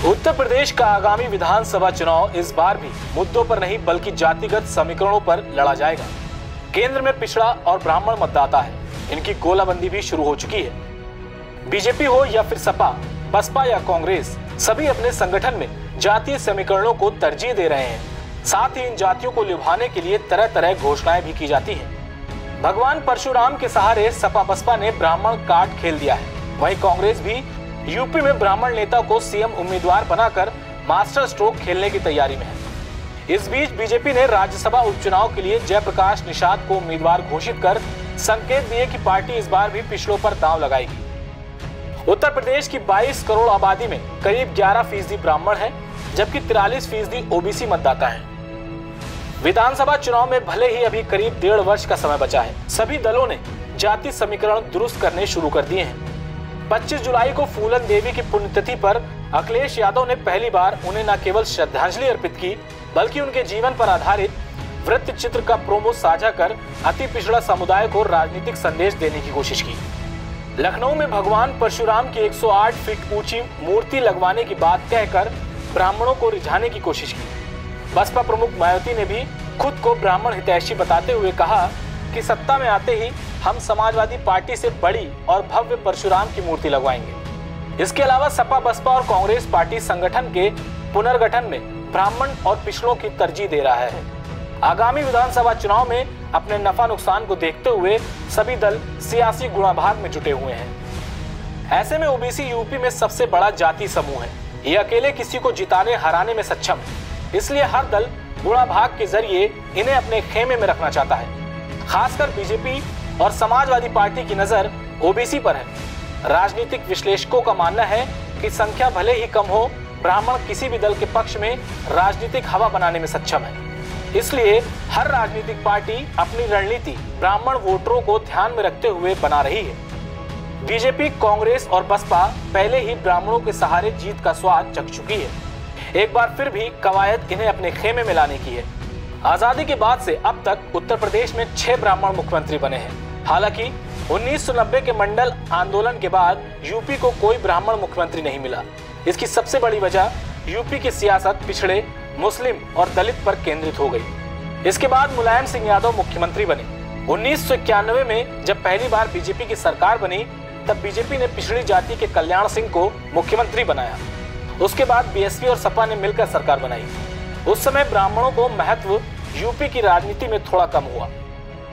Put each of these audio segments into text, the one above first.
उत्तर प्रदेश का आगामी विधानसभा चुनाव इस बार भी मुद्दों पर नहीं बल्कि जातिगत समीकरणों पर लड़ा जाएगा। केंद्र में पिछड़ा और ब्राह्मण मतदाता है, इनकी गोलाबंदी भी शुरू हो चुकी है। बीजेपी हो या फिर सपा, बसपा या कांग्रेस, सभी अपने संगठन में जातीय समीकरणों को तरजीह दे रहे हैं। साथ ही इन जातियों को लुभाने के लिए तरह तरह घोषणाएं भी की जाती हैं। भगवान परशुराम के सहारे सपा बसपा ने ब्राह्मण कार्ड खेल दिया है। वहीं कांग्रेस भी यूपी में ब्राह्मण नेता को सीएम उम्मीदवार बनाकर मास्टर स्ट्रोक खेलने की तैयारी में है। इस बीच बीजेपी ने राज्यसभा उपचुनाव के लिए जयप्रकाश निषाद को उम्मीदवार घोषित कर संकेत दिए कि पार्टी इस बार भी पिछड़ों पर दांव लगाएगी। उत्तर प्रदेश की 22 करोड़ आबादी में करीब 11% ब्राह्मण है, जबकि 43% ओबीसी मतदाता हैं। विधानसभा चुनाव में भले ही अभी करीब 1.5 वर्ष का समय बचा है, सभी दलों ने जाति समीकरण दुरुस्त करने शुरू कर दिए हैं। 25 जुलाई को फूलन देवी की पुण्यतिथि पर अखिलेश यादव ने पहली बार उन्हें न केवल श्रद्धांजलि अर्पित की, बल्कि उनके जीवन पर आधारित वृत्त चित्र का प्रोमो साझा कर अति पिछड़ा समुदाय को राजनीतिक संदेश देने की कोशिश की। लखनऊ में भगवान परशुराम की 108 फीट ऊंची मूर्ति लगवाने की बात कहकर ब्राह्मणों को रिझाने की कोशिश की। बसपा प्रमुख मायावती ने भी खुद को ब्राह्मण हितैषी बताते हुए कहा कि सत्ता में आते ही हम समाजवादी पार्टी से बड़ी और भव्य परशुराम की मूर्ति लगवाएंगे। इसके अलावा सपा बसपा और कांग्रेस पार्टी संगठन के पुनर्गठन में ब्राह्मण और पिछड़ों की तरजीह दे रहा है। आगामी विधानसभा चुनाव में अपने नफा नुकसान को देखते हुए सभी दल सियासी गुणाभाग में जुटे हुए हैं। ऐसे में ओबीसी यूपी में सबसे बड़ा जाति समूह है। ये अकेले किसी को जिताने हराने में सक्षम है, इसलिए हर दल गुणाभाग के जरिए इन्हें अपने खेमे में रखना चाहता है। खासकर बीजेपी और समाजवादी पार्टी की नजर ओबीसी पर है। राजनीतिक विश्लेषकों का मानना है कि संख्या भले ही कम हो, ब्राह्मण किसी भी दल के पक्ष में राजनीतिक हवा बनाने में सक्षम है। इसलिए हर राजनीतिक पार्टी अपनी रणनीति ब्राह्मण वोटरों को ध्यान में रखते हुए बना रही है। बीजेपी, कांग्रेस और बसपा पहले ही ब्राह्मणों के सहारे जीत का स्वाद चख चुकी है। एक बार फिर भी कवायद इन्हें अपने खेमे में लाने की है। आजादी के बाद से अब तक उत्तर प्रदेश में 6 ब्राह्मण मुख्यमंत्री बने हैं। हालांकि 1990 के मंडल आंदोलन के बाद यूपी को कोई ब्राह्मण मुख्यमंत्री नहीं मिला। इसकी सबसे बड़ी वजह यूपी की सियासत पिछड़े, मुस्लिम और दलित पर केंद्रित हो गई। इसके बाद मुलायम सिंह यादव मुख्यमंत्री बने। 1991 में जब पहली बार बीजेपी की सरकार बनी, तब बीजेपी ने पिछड़ी जाति के कल्याण सिंह को मुख्यमंत्री बनाया। उसके बाद बीएसपी और सपा ने मिलकर सरकार बनाई। उस समय ब्राह्मणों को महत्व यूपी की राजनीति में थोड़ा कम हुआ।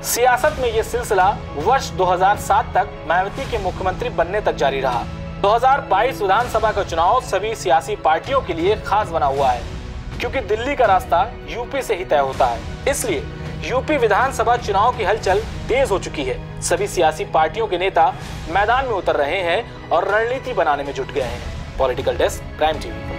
सियासत में यह सिलसिला वर्ष 2007 तक मायावती के मुख्यमंत्री बनने तक जारी रहा। 2022 विधानसभा का चुनाव सभी सियासी पार्टियों के लिए खास बना हुआ है, क्योंकि दिल्ली का रास्ता यूपी से ही तय होता है। इसलिए यूपी विधानसभा चुनाव की हलचल तेज हो चुकी है। सभी सियासी पार्टियों के नेता मैदान में उतर रहे हैं और रणनीति बनाने में जुट गए हैं। Political desk, prime TV.